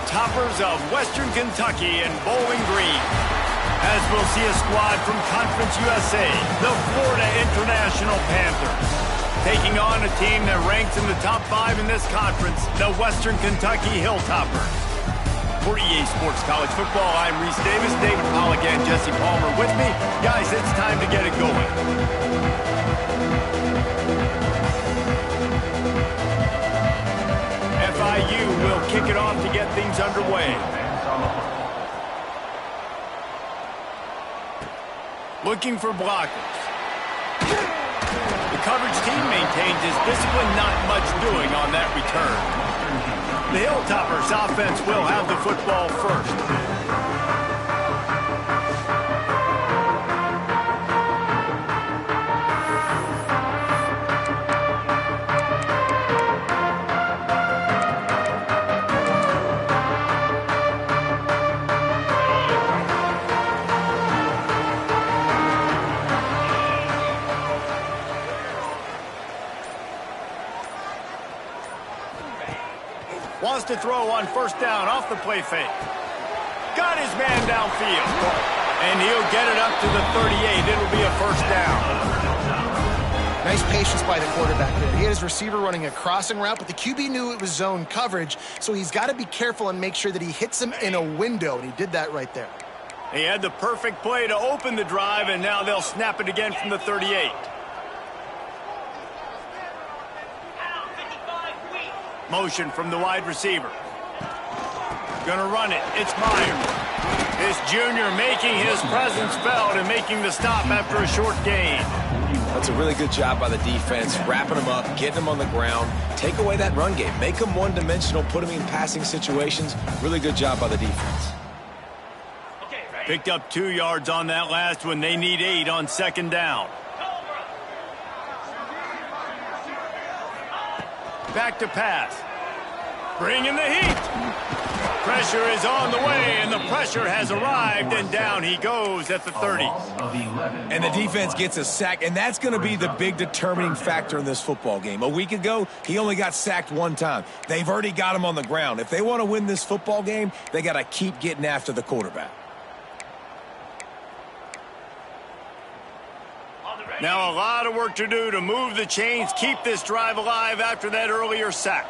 Hilltoppers of Western Kentucky in Bowling Green. As we'll see a squad from Conference USA, the Florida International Panthers, taking on a team that ranks in the top 5 in this conference, the Western Kentucky Hilltoppers. For EA Sports College Football, I'm Reese Davis, David Pollack, and Jesse Palmer with me. Guys, it's time to get it going. FIU will kick it off to get things underway. Looking for blockers. The coverage team maintains his discipline, not much doing on that return. The Hilltoppers offense will have the football first. Wants to throw on first down off the play fake. Got his man downfield. And he'll get it up to the 38. It'll be a first down. Nice patience by the quarterback there. He had his receiver running a crossing route, but the QB knew it was zone coverage, so he's got to be careful and make sure that he hits him in a window, and he did that right there. He had the perfect play to open the drive, and now they'll snap it again from the 38. Motion from the wide receiver. Gonna run it. It's Myers. This junior making his presence felt and making the stop after a short gain. That's a really good job by the defense, wrapping them up, getting them on the ground, take away that run game, make them one-dimensional, put them in passing situations. Really good job by the defense. Picked up 2 yards on that last one. They need 8 on second down. Back to pass. Bringing the heat. Pressure is on the way, and the pressure has arrived, and down he goes at the 30. And the defense gets a sack, and that's going to be the big determining factor in this football game. A week ago, he only got sacked 1 time. They've already got him on the ground. If they want to win this football game, they got to keep getting after the quarterback. Now a lot of work to do to move the chains, keep this drive alive after that earlier sack.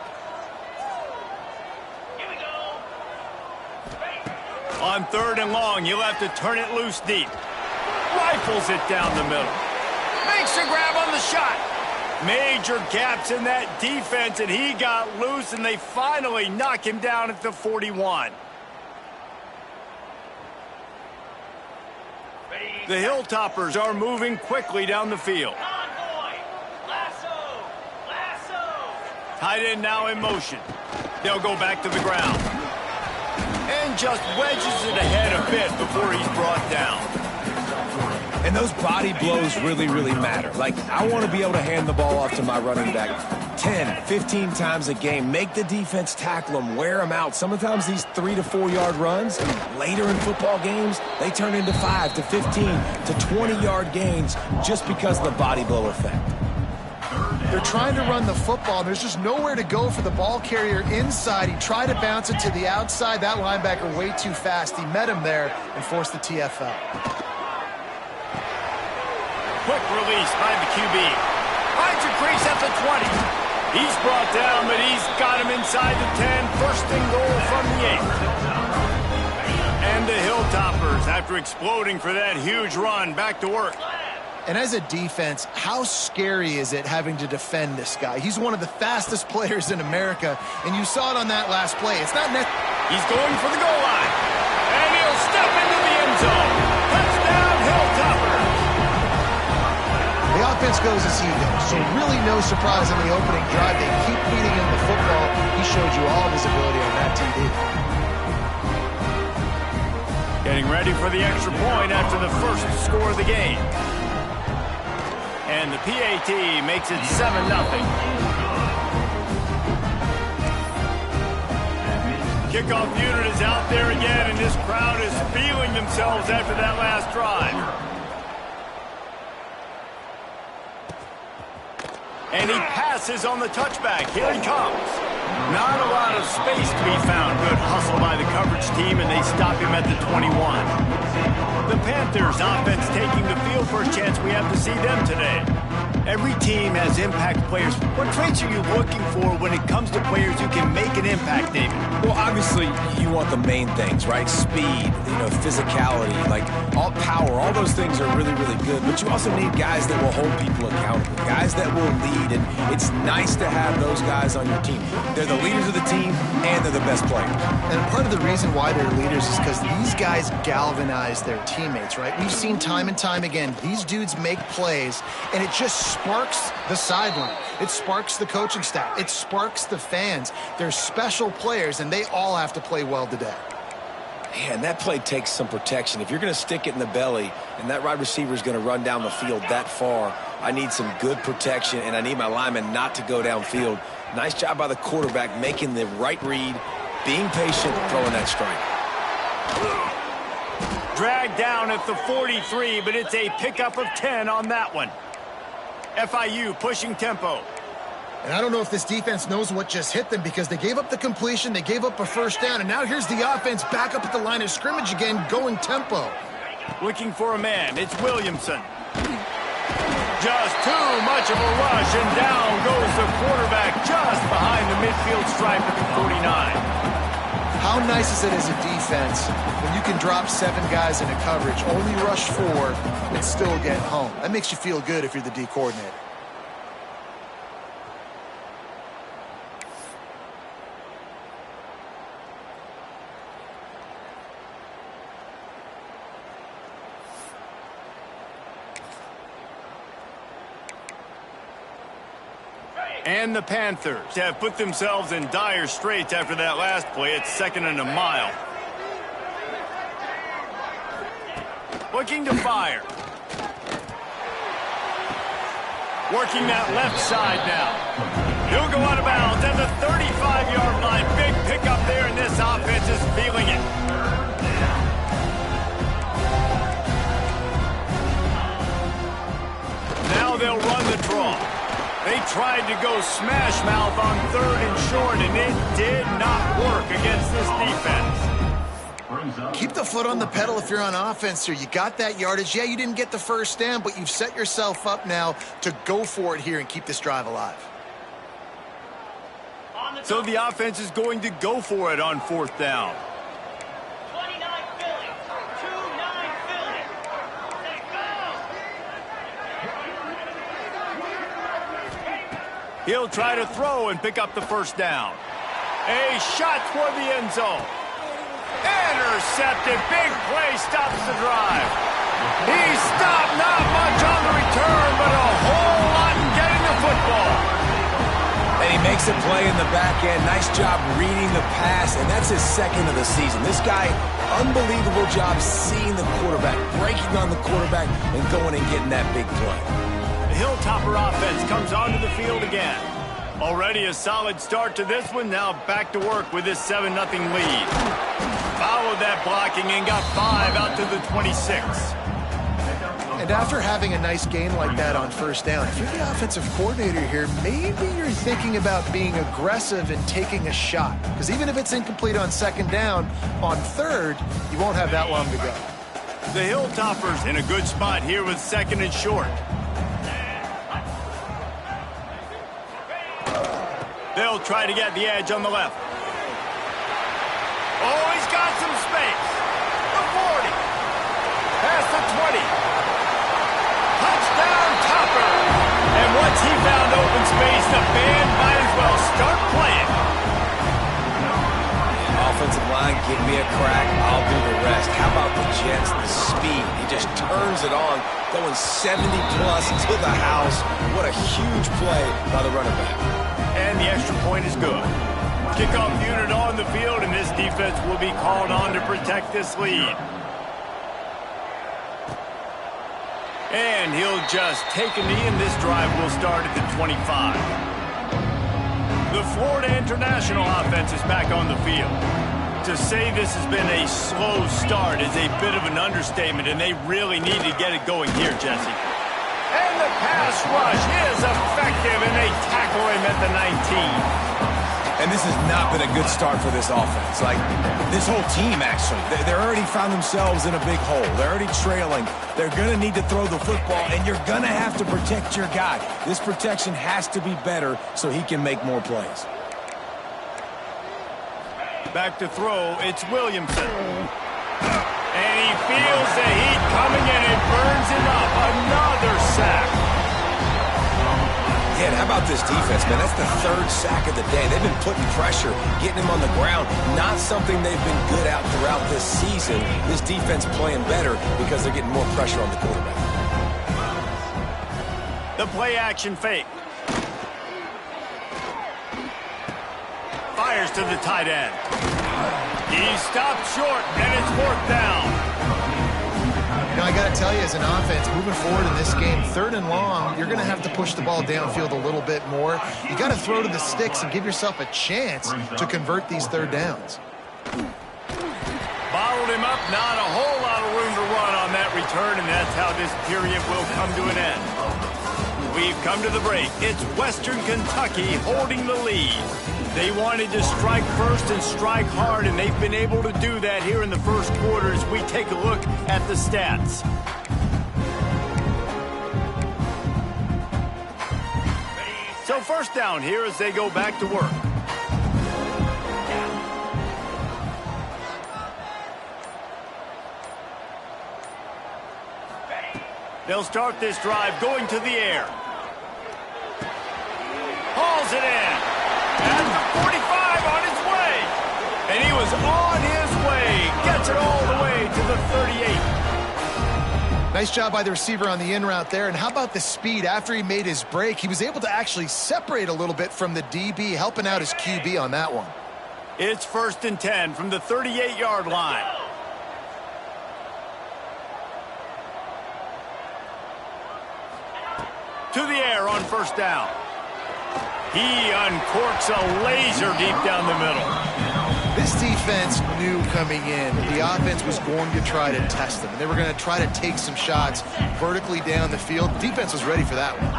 Here we go. On 3rd and long, you'll have to turn it loose deep. Rifles it down the middle. Makes a grab on the shot. Major gaps in that defense, and he got loose, and they finally knock him down at the 41. The Hilltoppers are moving quickly down the field. Tight end now in motion. They'll go back to the ground. And just wedges it ahead a bit before he's brought down. And those body blows really, really matter. Like, I want to be able to hand the ball off to my running back 10, 15 times a game. Make the defense tackle them, wear them out. Sometimes these 3 to 4 yard runs, later in football games, they turn into 5 to 15 to 20 yard gains just because of the body blow effect. They're trying to run the football. There's just nowhere to go for the ball carrier inside. He tried to bounce it to the outside. That linebacker way too fast. He met him there and forced the TFL. Quick release by the QB. Finds a crease at the 20. He's brought down, but he's got him inside the 10. First and goal from the 8. And the Hilltoppers, after exploding for that huge run, back to work. And as a defense, how scary is it having to defend this guy? He's one of the fastest players in America, and you saw it on that last play. It's not net. He's going for the goal line. And he'll step into the end zone. Touchdown, Hilltoppers. The offense goes as he goes, so really no surprise in the opening drive. They keep feeding him the football. He showed you all of his ability on that TD. Getting ready for the extra point after the first score of the game. And the PAT makes it 7-0. Kickoff unit is out there again, and this crowd is feeling themselves after that last drive. And he passes on the touchback. Here he comes. Not a lot of space to be found. Good hustle by team, and they stop him at the 21. The Panthers offense taking the field for a chance. We have to see them today. Every team has impact players. What traits are you looking for when it comes to players who can make an impact, David? Well, obviously, you want the main things, right? Speed, physicality, like all power. All those things are really, really good. But you also need guys that will hold people accountable, guys that will lead. And it's nice to have those guys on your team. They're the leaders of the team, and they're the best players. And part of the reason why they're leaders is because these guys galvanize their teammates, right? We've seen time and time again, these dudes make plays, and it just sparks the sideline. It sparks the coaching staff. It sparks the fans. They're special players, and they all have to play well today. Man, that play takes some protection. If you're going to stick it in the belly and that wide receiver is going to run down the field that far, I need some good protection, and I need my lineman not to go downfield. Nice job by the quarterback making the right read, being patient, throwing that strike. Dragged down at the 43, but it's a pickup of 10 on that one. FIU pushing tempo. And I don't know if this defense knows what just hit them because they gave up the completion, they gave up a first down, and now here's the offense back up at the line of scrimmage again, going tempo. Looking for a man. It's Williamson. Just too much of a rush, and down goes the quarterback just behind the midfield stripe at the 49. How nice is it as a defense when you can drop 7 guys into coverage, only rush 4, and still get home? That makes you feel good if you're the D coordinator. And the Panthers have put themselves in dire straits after that last play. It's 2nd and a mile. Looking to fire. Working that left side now. He'll go out of bounds at the 35-yard line. Big pickup there, and this offense is feeling it. Now they'll run the draw. They tried to go smash mouth on 3rd and short, and it did not work against this defense. Keep the foot on the pedal if you're on offense here. You got that yardage. Yeah, you didn't get the first down, but you've set yourself up now to go for it here and keep this drive alive. So the offense is going to go for it on 4th down. He'll try to throw and pick up the first down. A shot toward the end zone. Intercepted. Big play stops the drive. He stopped, not much on the return, but a whole lot in getting the football. And he makes a play in the back end. Nice job reading the pass, and that's his 2nd of the season. This guy, unbelievable job seeing the quarterback, breaking on the quarterback, and going and getting that big play. The Hilltopper offense comes onto the field again. Already a solid start to this one. Now back to work with this 7-0 lead. Followed that blocking and got 5 out to the 26. And after having a nice game like that on first down, if you're the offensive coordinator here, maybe you're thinking about being aggressive and taking a shot. Because even if it's incomplete on 2nd down, on 3rd, you won't have that long to go. The Hilltoppers in a good spot here with 2nd and short. They'll try to get the edge on the left. Oh, he's got some space. The 40. Past the 20. Touchdown, Topper. And once he found open space, the band might as well start playing. Offensive line, give me a crack, I'll do the rest. How about the Jets, the speed? He just turns it on, going 70-plus to the house. What a huge play by the running back. And the extra point is good. Kickoff unit on the field, and this defense will be called on to protect this lead. And he'll just take a knee, and this drive will start at the 25. The Florida International offense is back on the field. To say this has been a slow start is a bit of an understatement, and they really need to get it going here, Jesse. And the pass rush is effective, and they tackle him at the 19. And this has not been a good start for this offense. Like, this whole team, actually. They're already found themselves in a big hole. They're already trailing. They're going to need to throw the football, and you're going to have to protect your guy. This protection has to be better so he can make more plays. Back to throw, it's Williamson. And he feels the heat coming, and it burns him up. Another sack. Yeah, and how about this defense, man? That's the third sack of the day. They've been putting pressure, getting him on the ground. Not something they've been good at throughout this season. This defense playing better because they're getting more pressure on the quarterback. The play-action fake. Fires to the tight end. He stopped short, and it's fourth down. You know, I got to tell you, as an offense, moving forward in this game, 3rd and long, you're going to have to push the ball downfield a little bit more. You got to throw to the sticks and give yourself a chance to convert these 3rd downs. Bottled him up, not a whole lot of room to run on that return, and that's how this period will come to an end. We've come to the break. It's Western Kentucky holding the lead. They wanted to strike first and strike hard, and they've been able to do that here in the first quarter as we take a look at the stats. So first down here as they go back to work. They'll start this drive going to the air. Hauls it in. At the 45 on his way. And he was on his way. Gets it all the way to the 38. Nice job by the receiver on the in route there. And how about the speed? After he made his break, he was able to actually separate a little bit from the DB, helping out his QB on that one. It's 1st and 10 from the 38-yard line. To the air on first down. He uncorks a laser deep down the middle. This defense knew coming in the offense was going to try to test them. They were going to try to take some shots vertically down the field. The defense was ready for that one.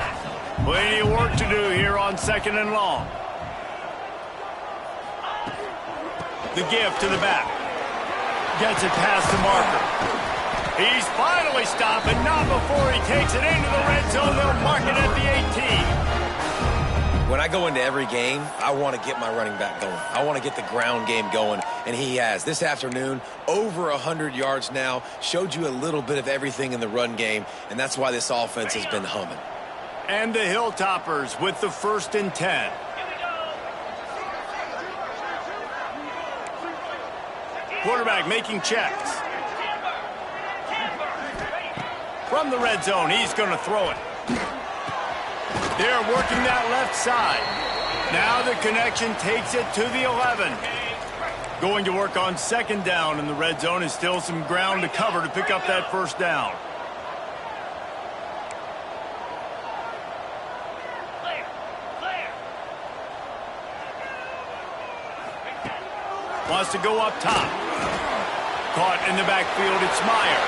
Plenty of work to do here on 2nd and long. The give to the back. Gets it past the marker. He's finally stopped, but not before he takes it into the red zone. They'll mark it at the 18. When I go into every game, I want to get my running back going. I want to get the ground game going, and he has. This afternoon, over 100 yards now, showed you a little bit of everything in the run game, and that's why this offense has been humming. And the Hilltoppers with the 1st and 10. Quarterback making checks. From the red zone, he's going to throw it. They're working that left side. Now the connection takes it to the 11. Going to work on 2nd down in the red zone, and still some ground to cover to pick up that 1st down. Wants to go up top. Caught in the backfield, it's Meyer.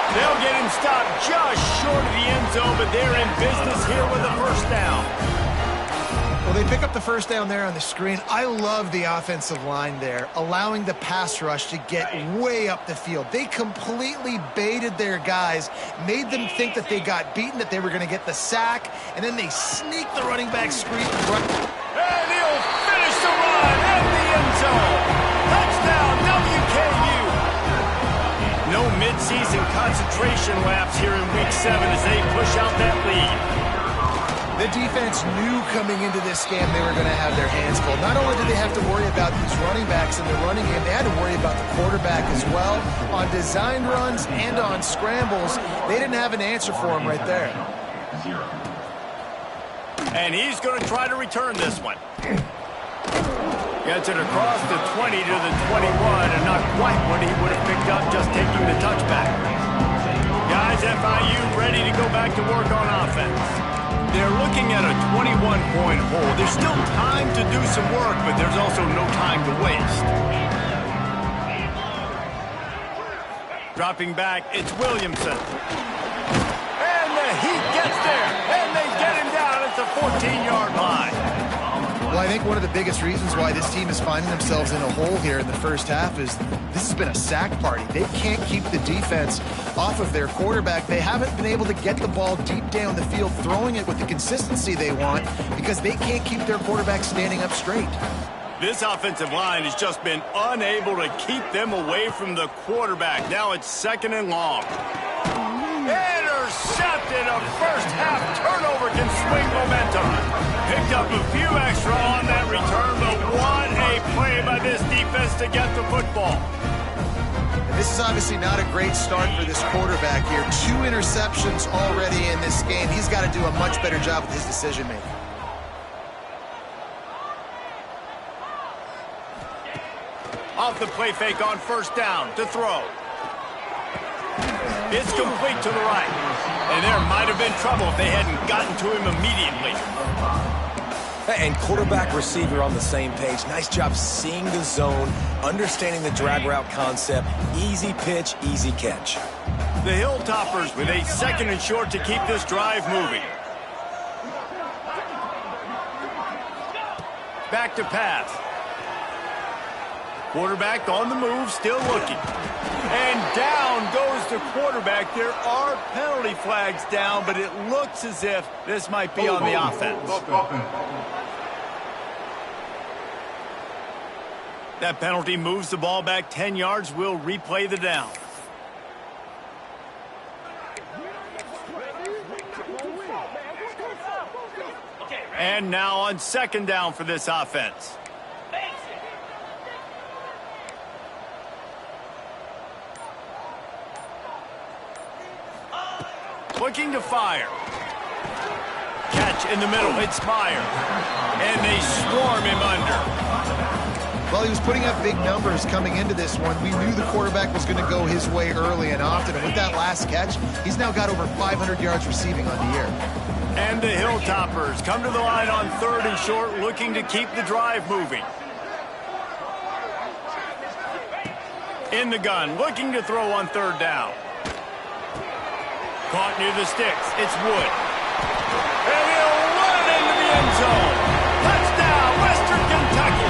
They'll get him stopped just short of the end zone, but they're in business here with a 1st down. Well, they pick up the 1st down there on the screen. I love the offensive line there, allowing the pass rush to get way up the field. They completely baited their guys, made them think that they got beaten, that they were going to get the sack, and then they sneak the running back screen. And he'll finish the run at the end zone. Touchdown, WKU. No midseason concentration laps here in Week 7 as they push out that lead. The defense knew coming into this game they were going to have their hands full. Not only did they have to worry about these running backs in the running game, they had to worry about the quarterback as well. On designed runs and on scrambles, they didn't have an answer for him right there. And he's going to try to return this one. Gets it across the 20 to the 21, and not quite what he would have picked up just taking the touchback. Guys, FIU ready to go back to work on offense. They're looking at a 21-point hole. There's still time to do some work, but there's also no time to waste. Dropping back, it's Williamson. And the Heat gets there, and they get him down at the 14-yard line. Well, Well, I think one of the biggest reasons why this team is finding themselves in a hole here in the first half is this has been a sack party. They can't keep the defense off of their quarterback. They haven't been able to get the ball deep down the field, throwing it with the consistency they want because they can't keep their quarterback standing up straight. This offensive line has just been unable to keep them away from the quarterback. Now it's 2nd and long. Intercepted. A first half turnover can swing momentum. Picked up a few extra on that return, but what a play by this defense to get the football. This is obviously not a great start for this quarterback here. 2 interceptions already in this game. He's got to do a much better job with his decision-making. Off the play fake on 1st down to throw. It's complete to the right. And there might have been trouble if they hadn't gotten to him immediately. And quarterback receiver on the same page. Nice job seeing the zone, understanding the drag route concept. Easy pitch, easy catch. The Hilltoppers with a 2nd and short to keep this drive moving. Back to pass. Quarterback on the move, still looking. And down goes the quarterback. There are penalty flags down, but it looks as if this might be on the offense. That penalty moves the ball back 10 yards. We'll replay the down. And now on 2nd down for this offense. Looking to fire. Catch in the middle. It's Meyer. And they swarm him under. Well, he was putting up big numbers coming into this one. We knew the quarterback was going to go his way early and often. And with that last catch, he's now got over 500 yards receiving on the year. And the Hilltoppers come to the line on 3rd and short, looking to keep the drive moving. In the gun, looking to throw on 3rd down. Caught near the sticks. It's Wood. And he'll run it into the end zone. Touchdown, Western Kentucky.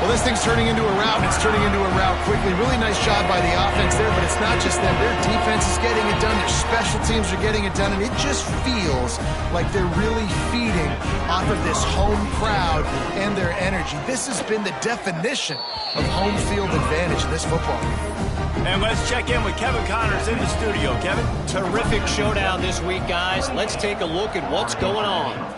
Well, this thing's turning into a rout, and it's turning into a rout quickly. Really nice job by the offense there, but it's not just them. Their defense is getting it done. Their special teams are getting it done, and it just feels like they're really feeding off of this home crowd and their energy. This has been the definition of home field advantage in this football game. And let's check in with Kevin Connors in the studio. Kevin? Terrific showdown this week, guys. Let's take a look at what's going on.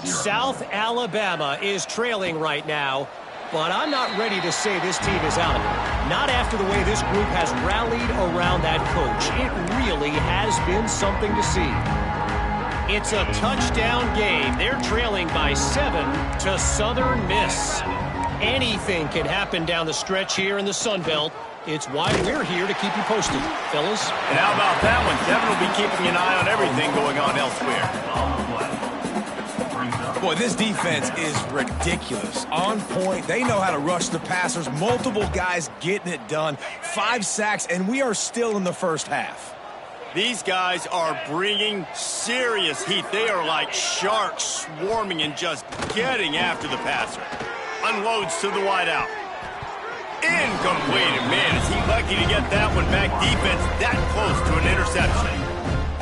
South Alabama is trailing right now, but I'm not ready to say this team is out of it. Not after the way this group has rallied around that coach. It really has been something to see. It's a touchdown game. They're trailing by 7 to Southern Miss. Anything can happen down the stretch here in the Sun Belt. It's why we're here to keep you posted, fellas. And how about that one? Devin will be keeping an eye on everything going on elsewhere. Boy, this defense is ridiculous. On point. They know how to rush the passers. Multiple guys getting it done. 5 sacks, and we are still in the first half. These guys are bringing serious heat. They are like sharks swarming and just getting after the passer. Unloads to the wideout. Incomplete. Man, is he lucky to get that one back. Defense that close to an interception.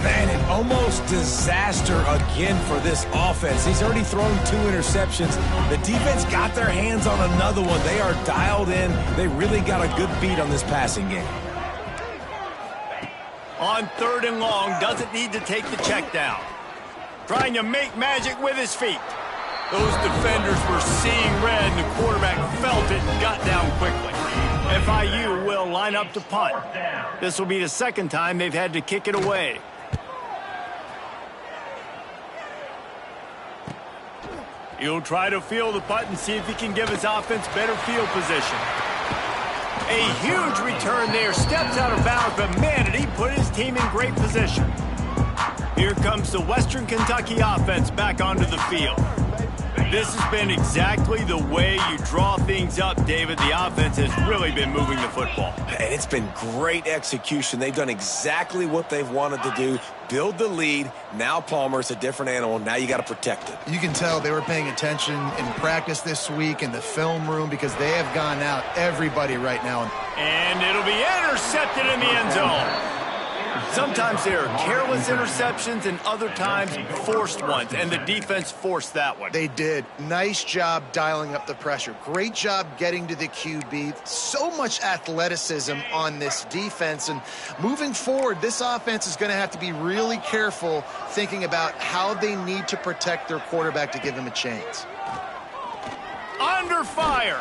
Man, an almost disaster again for this offense. He's already thrown 2 interceptions. The defense got their hands on another one. They are dialed in. They really got a good beat on this passing game. On 3rd and long, doesn't need to take the check down. Trying to make magic with his feet. Those defenders were seeing red, and the quarterback felt it and got down quickly. FIU will line up to punt. This will be the 2nd time they've had to kick it away. He'll try to field the punt and see if he can give his offense better field position. A huge return there. Steps out of bounds, but man, did he put his team in great position. Here comes the Western Kentucky offense back onto the field. This has been exactly the way you draw things up, David. The offense has really been moving the football. And it's been great execution. They've done exactly what they've wanted to do. Build the lead. Now Palmer's a different animal. Now you got to protect it. You can tell they were paying attention in practice this week in the film room because they have gone out everybody right now. And it'll be intercepted in the end zone. Sometimes there are careless interceptions and other times forced ones, and the defense forced that one. They did. Nice job dialing up the pressure. Great job getting to the QB. So much athleticism on this defense, and moving forward, this offense is going to have to be really careful thinking about how they need to protect their quarterback to give him a chance. Under fire.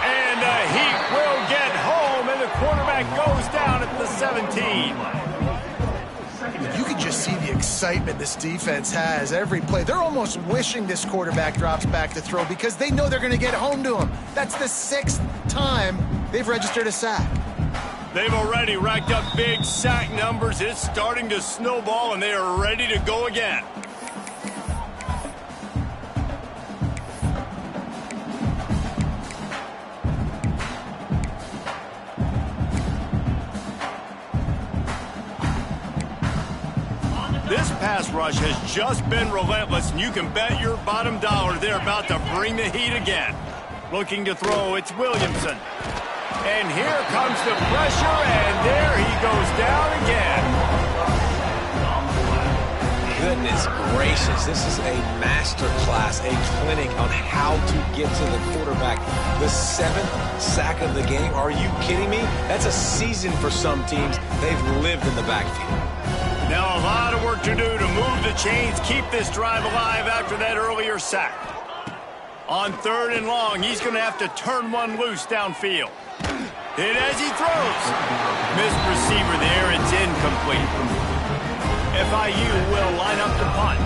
And the Heat will get home, and the quarterback goes down at the 17. You can just see the excitement this defense has every play. They're almost wishing this quarterback drops back to throw because they know they're going to get home to him. That's the 6th time they've registered a sack. They've already racked up big sack numbers. It's starting to snowball, and they are ready to go again. This pass rush has just been relentless, and you can bet your bottom dollar they're about to bring the heat again. Looking to throw, it's Williamson. And here comes the pressure, and there he goes down again. Goodness gracious, this is a master class, a clinic on how to get to the quarterback. The 7th sack of the game, are you kidding me? That's a season for some teams. They've lived in the backfield. Now a lot of work to do to move the chains, keep this drive alive after that earlier sack. On 3rd and long, he's going to have to turn one loose downfield. Hit as he throws. Missed receiver there, it's incomplete. FIU will line up to punt.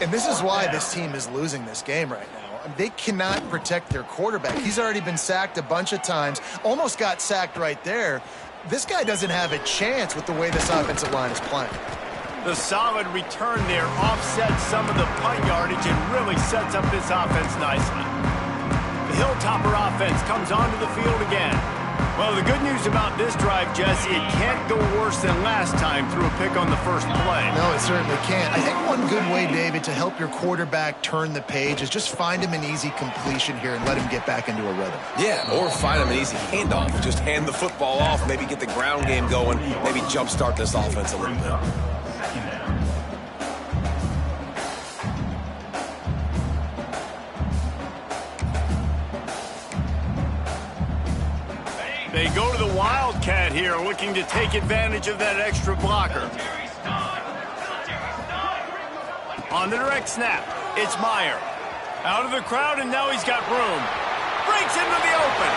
And this is why this team is losing this game right now. They cannot protect their quarterback. He's already been sacked a bunch of times, almost got sacked right there. This guy doesn't have a chance with the way this offensive line is playing. The solid return there offsets some of the punt yardage and really sets up this offense nicely. The Hilltopper offense comes onto the field again. Well, the good news about this drive, Jesse, it can't go worse than last time through a pick on the first play. No, it certainly can't. I think one good way, David, to help your quarterback turn the page is just find him an easy completion here and let him get back into a rhythm. Yeah, or find him an easy handoff. Just hand the football off, maybe get the ground game going, maybe jumpstart this offense a little bit. They go to the Wildcat here, looking to take advantage of that extra blocker. On the direct snap, it's Meyer. Out of the crowd, and now he's got room. Breaks into the open.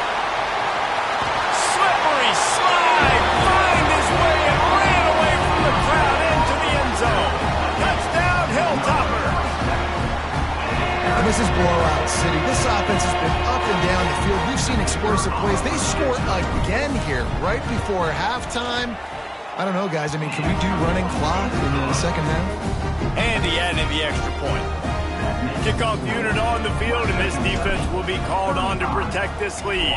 Slippery slide, find his way and ran away from the crowd into the end zone. Touchdown, Hilltopper. And this is blowout city. This offense has been up and down the field. We've seen explosive plays. They scored again here right before halftime. I don't know, guys. I mean, can we do running clock in the second half? And he added the extra point. Kickoff unit on the field, and this defense will be called on to protect this lead.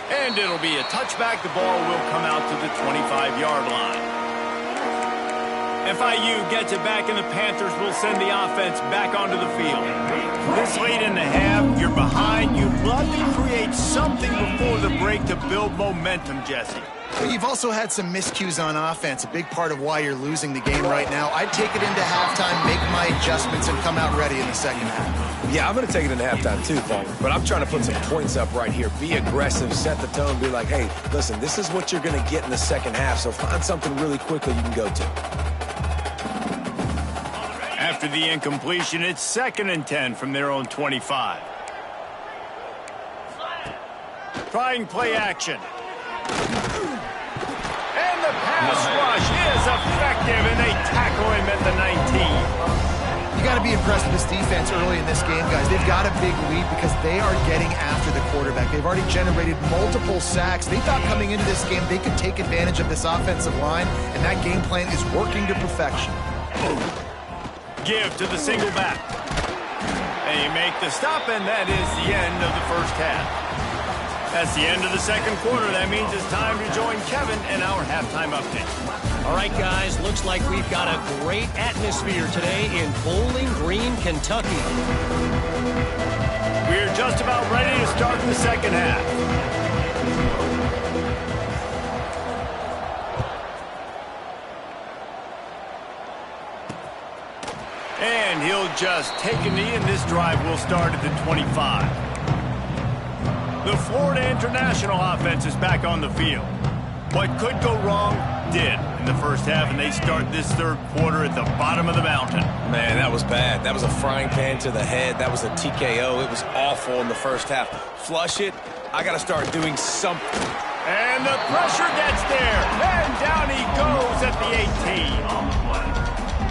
And it'll be a touchback. The ball will come out to the 25-yard line. FIU gets it back, and the Panthers will send the offense back onto the field. This late in the half, you're behind. You'd love to create something before the break to build momentum, Jesse. But you've also had some miscues on offense, a big part of why you're losing the game right now. I'd take it into halftime, make my adjustments, and come out ready in the second half. Yeah, I'm going to take it into halftime too, Palmer. But I'm trying to put some points up right here. Be aggressive, set the tone, be like, hey, listen, this is what you're going to get in the second half, so find something really quickly you can go to. After the incompletion, it's 2nd and 10 from their own 25. Trying play action. And the pass rush is effective, and they tackle him at the 19. You got to be impressed with this defense early in this game, guys. They've got a big lead because they are getting after the quarterback. They've already generated multiple sacks. They thought coming into this game they could take advantage of this offensive line, and that game plan is working to perfection. Give to the single back. They make the stop, and that is the end of the first half. That's the end of the second quarter. That means it's time to join Kevin in our halftime update. All right, guys, looks like we've got a great atmosphere today in Bowling Green, Kentucky. We're just about ready to start the second half. And he'll just take a knee, and this drive will start at the 25. The Florida International offense is back on the field. What could go wrong did in the first half, and they start this third quarter at the bottom of the mountain. Man, that was bad. That was a frying pan to the head. That was a TKO. It was awful in the first half. Flush it. I got to start doing something. And the pressure gets there. And down he goes at the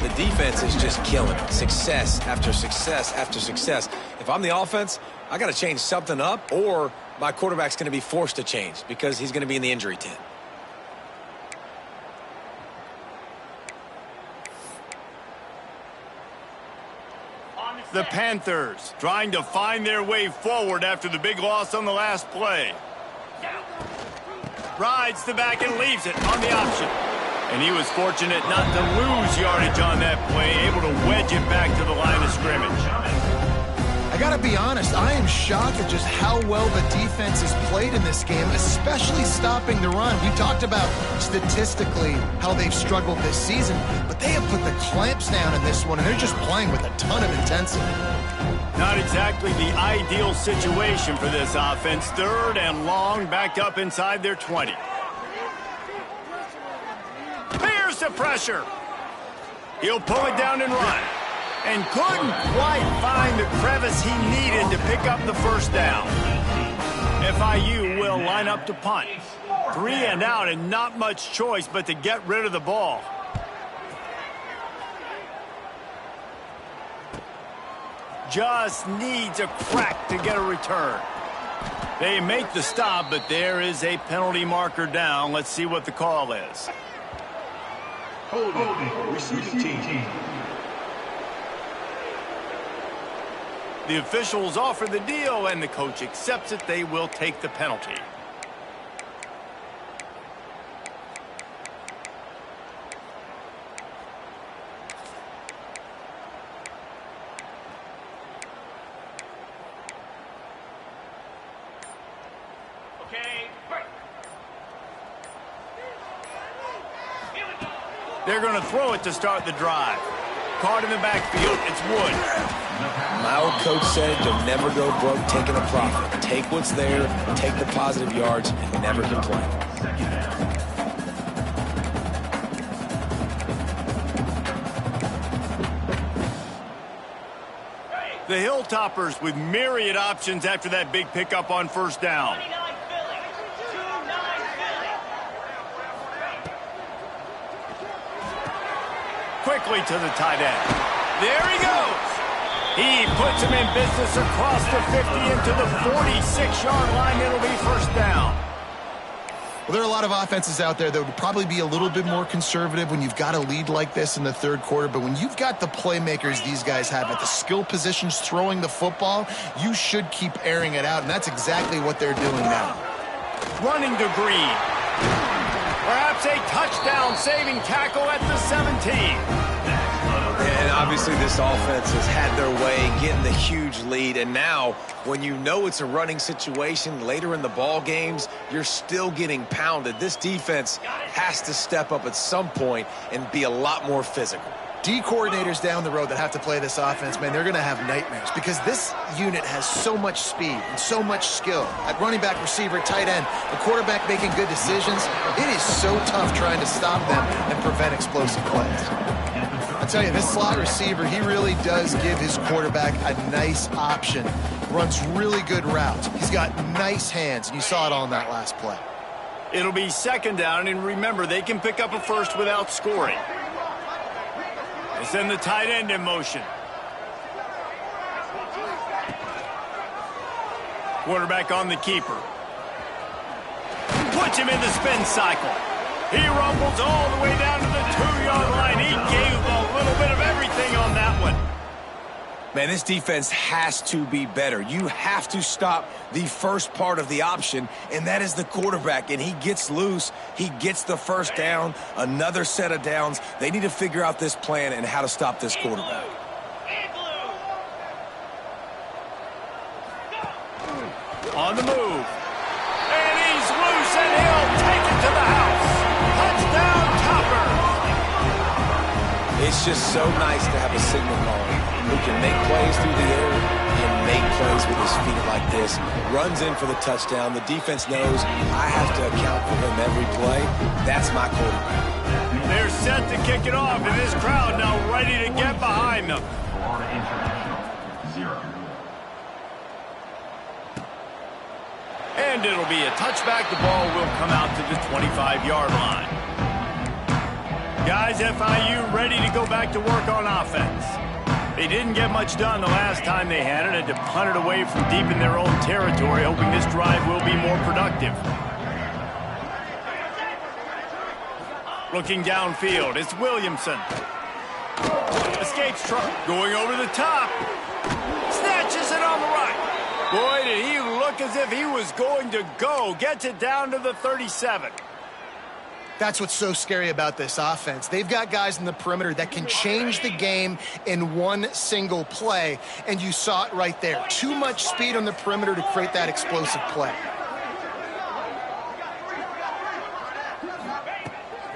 18. The defense is just killing it. Success after success after success. If I'm the offense, I got to change something up, or my quarterback's going to be forced to change because he's going to be in the injury tent. The Panthers trying to find their way forward after the big loss on the last play. Rides the back and leaves it on the option. And he was fortunate not to lose yardage on that play, able to wedge it back to the line of scrimmage. I gotta be honest, I am shocked at just how well the defense has played in this game, especially stopping the run. We talked about statistically how they've struggled this season, but they have put the clamps down in this one, and they're just playing with a ton of intensity. Not exactly the ideal situation for this offense. Third and long, backed up inside their 20. Here's the pressure. He'll pull it down and run. And couldn't quite find the crevice he needed to pick up the first down. FIU will line up to punt. 3 and out, and not much choice but to get rid of the ball. Just needs a crack to get a return. They make the stop, but there is a penalty marker down. Let's see what the call is. Holding, receiving team. The officials offer the deal, and the coach accepts it. They will take the penalty. Okay, They're going to throw it to start the drive. Caught in the backfield. It's Wood. My old coach said you'll never go broke taking a profit. Take what's there, take the positive yards, and never complain. The Hilltoppers with myriad options after that big pickup on first down. Quickly to the tight end. There he goes. He puts him in business across the 50 into the 46-yard line. It'll be first down. Well, there are a lot of offenses out there that would probably be a little bit more conservative when you've got a lead like this in the third quarter. But when you've got the playmakers these guys have at the skill positions throwing the football, you should keep airing it out. And that's exactly what they're doing now. Running to Green. Perhaps a touchdown-saving tackle at the 17. And obviously this offense has had their way, getting the huge lead. And now, when you know it's a running situation later in the ball games, you're still getting pounded. This defense has to step up at some point and be a lot more physical. D coordinators down the road that have to play this offense, man, they're going to have nightmares because this unit has so much speed and so much skill. At running back, receiver, tight end, the quarterback making good decisions, it is so tough trying to stop them and prevent explosive plays. I tell you, this slot receiver, he really does give his quarterback a nice option. Runs really good routes. He's got nice hands, and you saw it all in that last play. It'll be second down, and remember, they can pick up a first without scoring. They send the tight end in motion. Quarterback on the keeper. Puts him in the spin cycle. He rumbles all the way down to the 2-yard line. He gave a little bit of everything on that one. Man, this defense has to be better. You have to stop the first part of the option, and that is the quarterback. And he gets loose. He gets the first down, another set of downs. They need to figure out this plan and how to stop this quarterback. On the move. And he's loose, and he'll take it to the house. Touchdown, Toppers. It's just so nice to have a signal caller who can make plays through the air and make plays with his feet like this. Runs in for the touchdown. The defense knows I have to account for him every play. That's my quarterback. They're set to kick it off, and this crowd now ready to get behind them. Florida International, 0. And it'll be a touchback. The ball will come out to the 25-yard line. Guys, FIU ready to go back to work on offense. They didn't get much done the last time they had it. Had to punt it away from deep in their own territory, hoping this drive will be more productive. Looking downfield, it's Williamson. Escapes truck. Going over the top. Snatches it on the right. Boy, did he look as if he was going to go. Gets it down to the 37. That's what's so scary about this offense. They've got guys in the perimeter that can change the game in one single play, and you saw it right there. Too much speed on the perimeter to create that explosive play.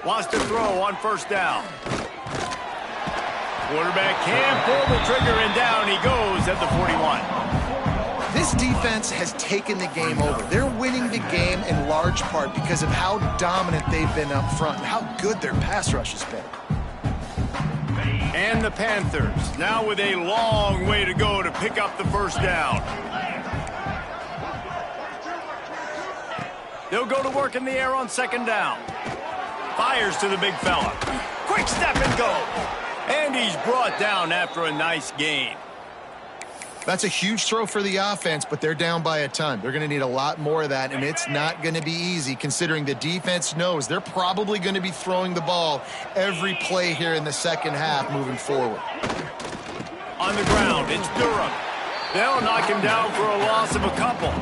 Wants to throw on first down. Quarterback can pull the trigger, and down he goes at the 41. This defense has taken the game over. They're winning the game in large part because of how dominant they've been up front and how good their pass rush has been. And the Panthers now with a long way to go to pick up the first down. They'll go to work in the air on second down. Fires to the big fella. Quick step and go. And he's brought down after a nice gain. That's a huge throw for the offense, but they're down by a ton. They're going to need a lot more of that, and it's not going to be easy considering the defense knows they're probably going to be throwing the ball every play here in the second half moving forward. On the ground, it's Durham. They'll knock him down for a loss of a couple.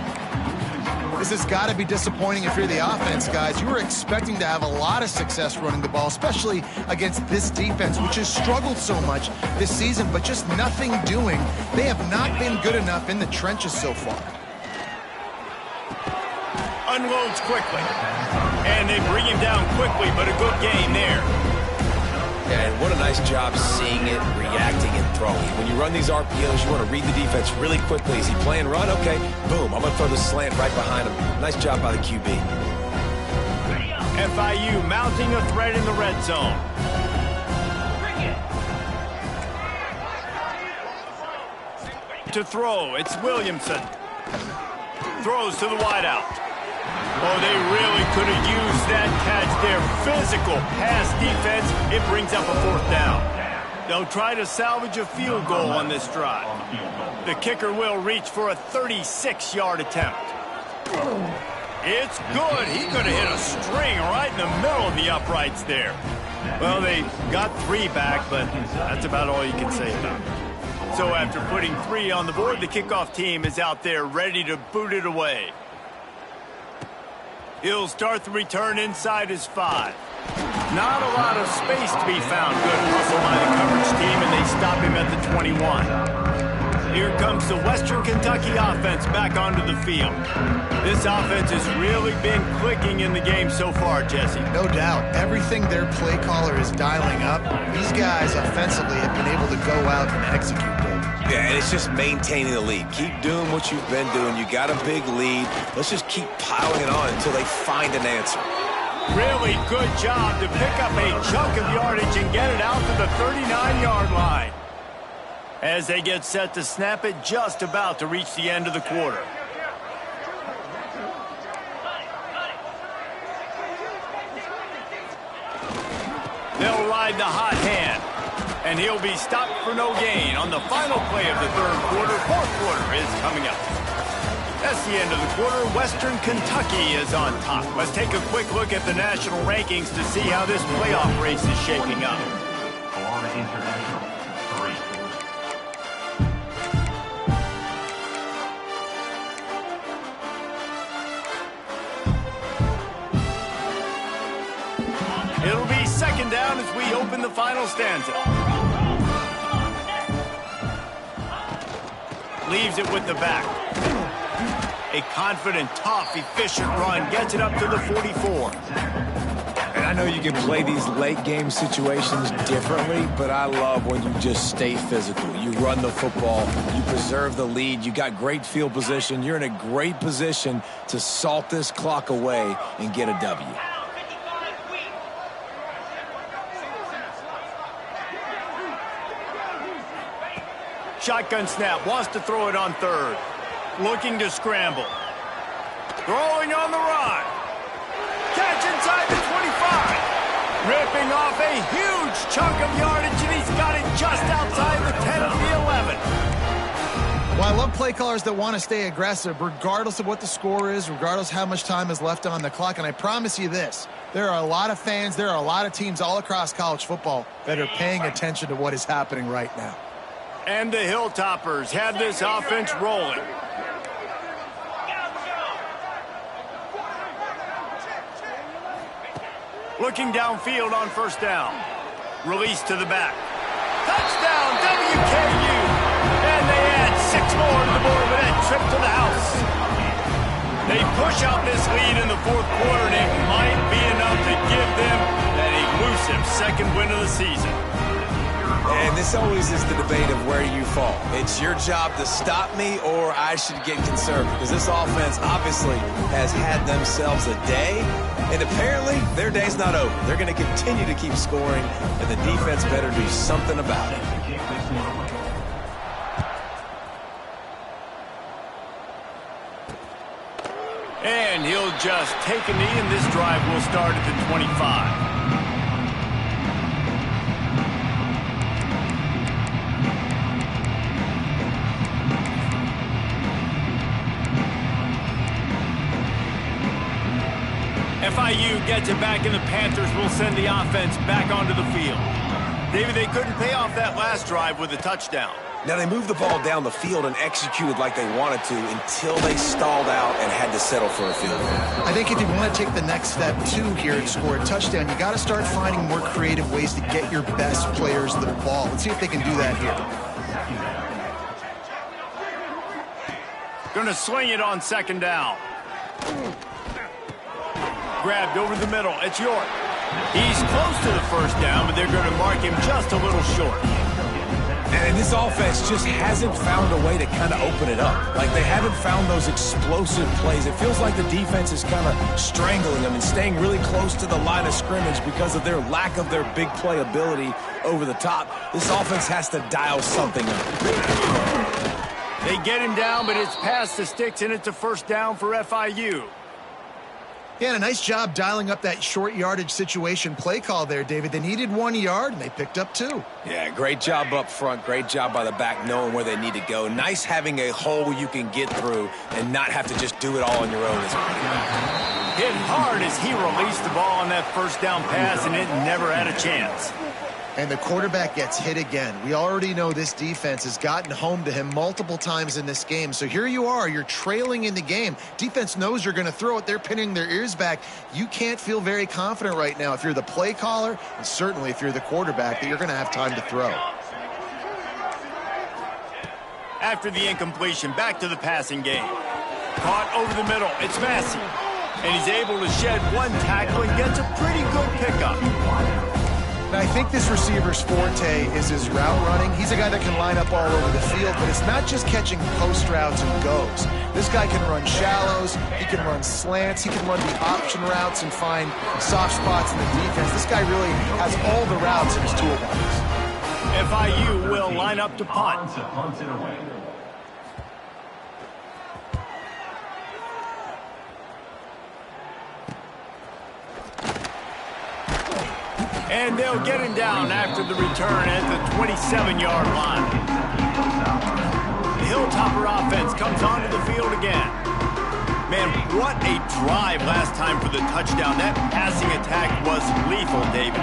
This has got to be disappointing if you're the offense, guys. You were expecting to have a lot of success running the ball, especially against this defense, which has struggled so much this season, but just nothing doing. They have not been good enough in the trenches so far. Unloads quickly. And they bring him down quickly, but a good gain there. Yeah, and what a nice job seeing it, reacting, and throwing. When you run these RPOs, you want to read the defense really quickly. Is he playing run? Okay, boom. I'm going to throw the slant right behind him. Nice job by the QB. FIU mounting a threat in the red zone. To throw, it's Williamson. Throws to the wideout. Oh, they really could have used that catch there. Physical pass defense. It brings up a fourth down. They'll try to salvage a field goal on this drive. The kicker will reach for a 36-yard attempt. It's good. He could have hit a string right in the middle of the uprights there. Well, they got 3 back, but that's about all you can say about it. So after putting 3 on the board, the kickoff team is out there ready to boot it away. He'll start the return inside his 5. Not a lot of space to be found. Good hustle by the coverage team, and they stop him at the 21. Here comes the Western Kentucky offense back onto the field. This offense has really been clicking in the game so far, Jesse. No doubt. Everything their play caller is dialing up, these guys offensively have been able to go out and execute them. Yeah, and it's just maintaining the lead. Keep doing what you've been doing. You got a big lead. Let's just keep piling it on until they find an answer. Really good job to pick up a chunk of yardage and get it out to the 39-yard line. As they get set to snap it, just about to reach the end of the quarter. They'll ride the hot hand. And he'll be stopped for no gain on the final play of the third quarter. Fourth quarter is coming up. That's the end of the quarter. Western Kentucky is on top. Let's take a quick look at the national rankings to see how this playoff race is shaping up. Florida International, 3. It'll be second down as we open the final stanza. Leaves it with the back. A confident, tough, efficient run gets it up to the 44. And I know you can play these late game situations differently, but I love when you just stay physical. You run the football, you preserve the lead, you got great field position, you're in a great position to salt this clock away and get a W. Shotgun snap, wants to throw it on third. Looking to scramble. Throwing on the run. Catch inside the 25. Ripping off a huge chunk of yardage, and he's got it just outside the 10 of the 11. Well, I love play callers that want to stay aggressive, regardless of what the score is, regardless how much time is left on the clock. And I promise you this, there are a lot of fans, there are a lot of teams all across college football that are paying attention to what is happening right now. And the Hilltoppers have this offense rolling. Looking downfield on first down. Release to the back. Touchdown, WKU! And they add 6 more to the board with that trip to the house. They push out this lead in the fourth quarter, and it might be enough to give them that elusive second win of the season. And this always is the debate of where you fall. It's your job to stop me, or I should get conservative. Because this offense obviously has had themselves a day, and apparently their day's not over. They're going to continue to keep scoring, and the defense better do something about it. And he'll just take a knee, and this drive will start at the 25. FIU gets it back, and the Panthers will send the offense back onto the field. David, they couldn't pay off that last drive with a touchdown. Now, they moved the ball down the field and executed like they wanted to until they stalled out and had to settle for a field goal. I think if you want to take the next step, too, here and score a touchdown, you got to start finding more creative ways to get your best players the ball. Let's see if they can do that here. Going to sling it on second down. Grabbed over the middle. It's York. He's close to the first down, but they're going to mark him just a little short. And this offense just hasn't found a way to kind of open it up. Like, they haven't found those explosive plays. It feels like the defense is kind of strangling them and staying really close to the line of scrimmage because of their lack of their big play ability over the top. This offense has to dial something up. They get him down, but it's past the sticks, and it's a first down for FIU. Yeah, and a nice job dialing up that short yardage situation play call there, David. They needed 1 yard, and they picked up 2. Yeah, great job up front. Great job by the back knowing where they need to go. Nice having a hole you can get through and not have to just do it all on your own. Hit hard as he released the ball on that first down pass, and it never had a chance. And the quarterback gets hit again. We already know this defense has gotten home to him multiple times in this game. So here you are, you're trailing in the game. Defense knows you're going to throw it. They're pinning their ears back. You can't feel very confident right now if you're the play caller, and certainly if you're the quarterback, that you're going to have time to throw. After the incompletion, back to the passing game. Caught over the middle. It's Massey. And he's able to shed one tackle and gets a pretty good pickup. Now, I think this receiver's forte is his route running. He's a guy that can line up all over the field, but it's not just catching post routes and goes. This guy can run shallows, he can run slants, he can run the option routes and find soft spots in the defense. This guy really has all the routes in his toolbox. FIU will line up to punt. Punt it away. And they'll get him down after the return at the 27-yard line. The Hilltopper offense comes onto the field again. Man, what a drive last time for the touchdown. That passing attack was lethal, David.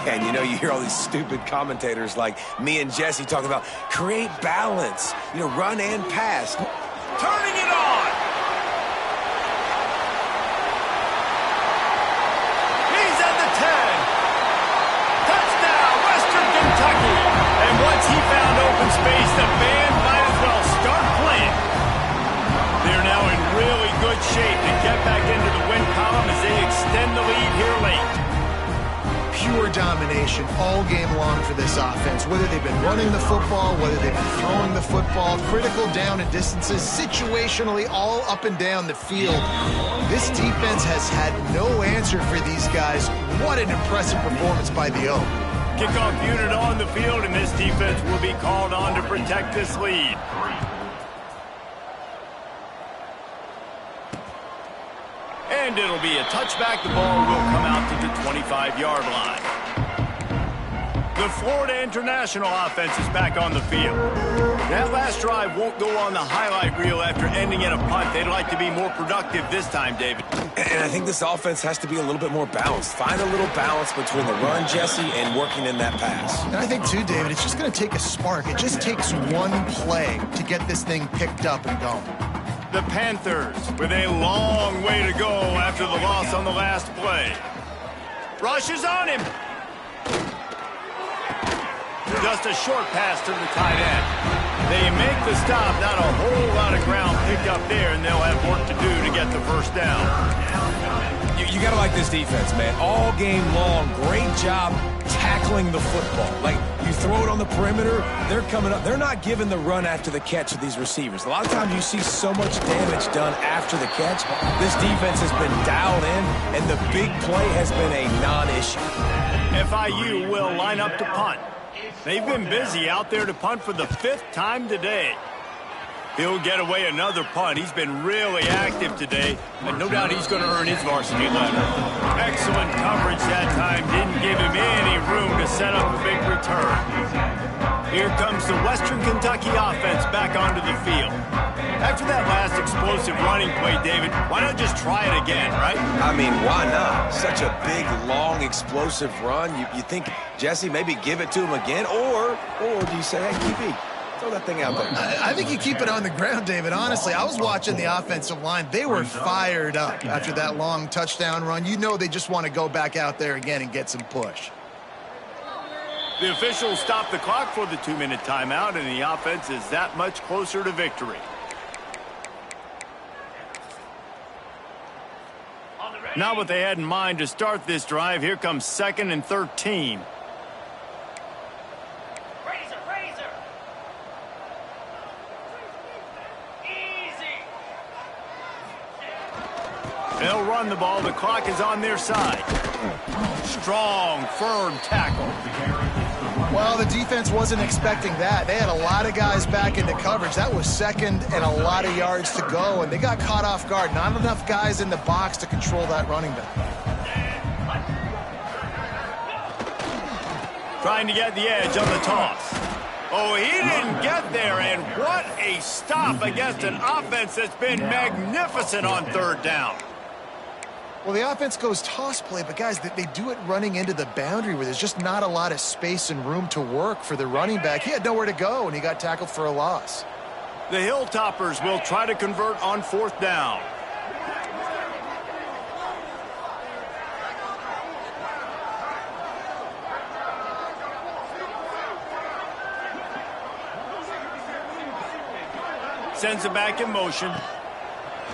Yeah, and you know, you hear all these stupid commentators like me and Jesse talking about create balance, you know, run and pass. Turning it on. He's at the 10. Touchdown, Western Kentucky. And once he found open space, the band might as well start playing. They're now in really good shape to get back into the win column as they extend the lead here late. Pure domination all game long for this offense. Whether they've been running the football, whether they've been throwing the football, critical down and distances, situationally all up and down the field. This defense has had no answer for these guys. What an impressive performance by the Oak. Kickoff unit on the field, and this defense will be called on to protect this lead. And it'll be a touchback. The ball will come out to the 25-yard line. The Florida International offense is back on the field. That last drive won't go on the highlight reel after ending in a punt. They'd like to be more productive this time, David. And I think this offense has to be a little bit more balanced. Find a little balance between the run, Jesse, and working in that pass. And I think, too, David, it's just going to take a spark. It just takes one play to get this thing picked up and going. The Panthers with a long way to go after the loss on the last play. Rush is on him. Just a short pass to the tight end. They make the stop, not a whole lot of ground picked up there, and they'll have work to do to get the first down. You got to like this defense, man. All game long, great job tackling the football. Like, you throw it on the perimeter, they're coming up. They're not giving the run after the catch of these receivers. A lot of times you see so much damage done after the catch. This defense has been dialed in, and the big play has been a non-issue. FIU will line up to punt. They've been busy out there to punt for the 5th time today. He'll get away another punt. He's been really active today, and no doubt he's going to earn his varsity letter. Excellent coverage that time. Didn't give him any room to set up a big return. Here comes the Western Kentucky offense back onto the field. After that last explosive running play, David, why not just try it again, right? I mean, why not? Such a big, long, explosive run. You think, Jesse, maybe give it to him again? Or do you say, hey, QB, throw that thing out there? I think you keep it on the ground, David. Honestly, I was watching the offensive line. They were fired up after that long touchdown run. You know they just want to go back out there again and get some push. The officials stop the clock for the 2-minute timeout, and the offense is that much closer to victory. Not what they had in mind to start this drive. Here comes 2nd and 13. They'll run the ball. The clock is on their side. Strong, firm tackle. Well, the defense wasn't expecting that. They had a lot of guys back into coverage. That was 2nd and a lot of yards to go, and they got caught off guard. Not enough guys in the box to control that running back. Trying to get the edge on the toss. Oh, he didn't get there, and what a stop against an offense that's been magnificent on 3rd down. Well, the offense goes toss play, but guys, they do it running into the boundary where there's just not a lot of space and room to work for the running back. He had nowhere to go, and he got tackled for a loss. The Hilltoppers will try to convert on 4th down. Sends it back in motion.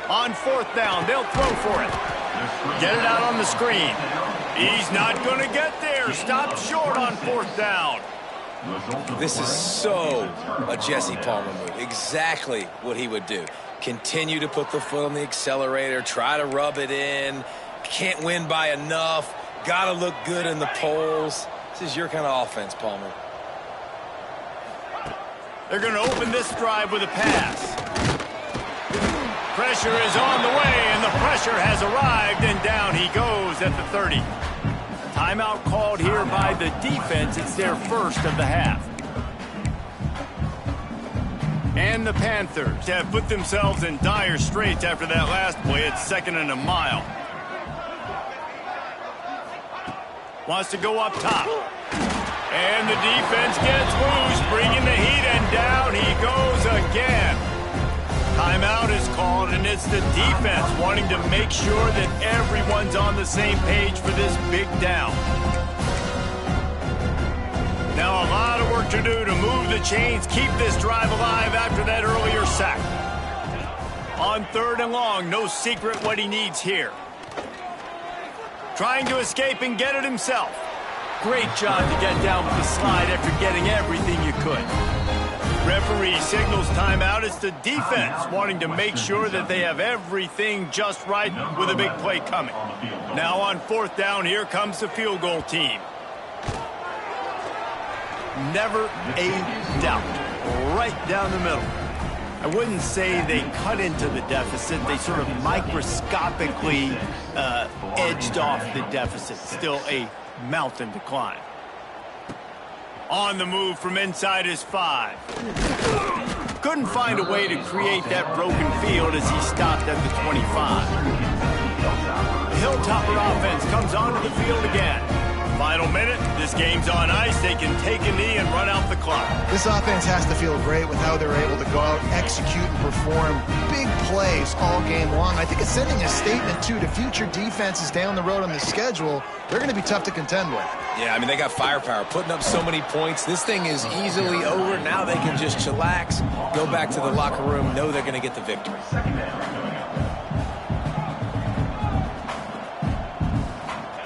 On 4th down, they'll throw for it. Get it out on the screen. He's not going to get there. Stopped short on 4th down. This is so a Jesse Palmer move. Exactly what he would do. Continue to put the foot on the accelerator. Try to rub it in. Can't win by enough. Got to look good in the polls. This is your kind of offense, Palmer. They're going to open this drive with a pass. Pressure is on the way, and the pressure has arrived, and down he goes at the 30. Timeout called here by the defense. It's their first of the half. And the Panthers have put themselves in dire straits after that last play at 2nd and a mile. Wants to go up top. And the defense gets loose, bringing the heat, and down he goes again. Timeout is called, and it's the defense wanting to make sure that everyone's on the same page for this big down. Now a lot of work to do to move the chains, keep this drive alive after that earlier sack. On 3rd and long, no secret what he needs here. Trying to escape and get it himself. Great job to get down with the slide after getting everything you could. Referee signals timeout. It's the defense wanting to make sure that they have everything just right with a big play coming. Now on 4th down, here comes the field goal team. Never a doubt. Right down the middle. I wouldn't say they cut into the deficit. They sort of microscopically edged off the deficit. Still a mountain to climb. On the move from inside his 5. Couldn't find a way to create that broken field as he stopped at the 25. The Hilltopper offense comes onto the field again. Final minute, this game's on ice. They can take a knee and run out the clock. This offense has to feel great with how they're able to go out, execute, and perform big plays all game long. I think it's sending a statement, too, to future defenses down the road on the schedule. They're going to be tough to contend with. Yeah, I mean, they got firepower, putting up so many points. This thing is easily over. Now they can just chillax, go back to the locker room, know they're going to get the victory.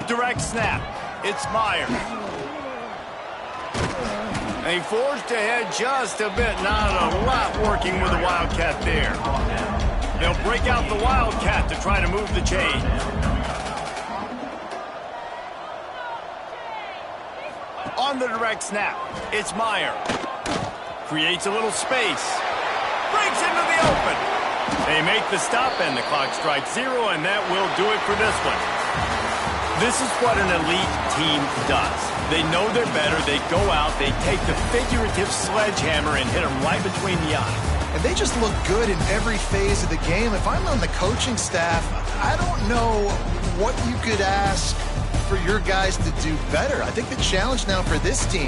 Direct snap. It's Meyer. They forced ahead just a bit. Not a lot working with the Wildcat there. They'll break out the Wildcat to try to move the chain. On the direct snap, it's Meyer. Creates a little space. Breaks into the open. They make the stop, and the clock strikes 0, and that will do it for this one. This is what an elite team does. They know they're better. They go out. They take the figurative sledgehammer and hit them right between the eyes. And they just look good in every phase of the game. If I'm on the coaching staff, I don't know what you could ask for your guys to do better. I think the challenge now for this team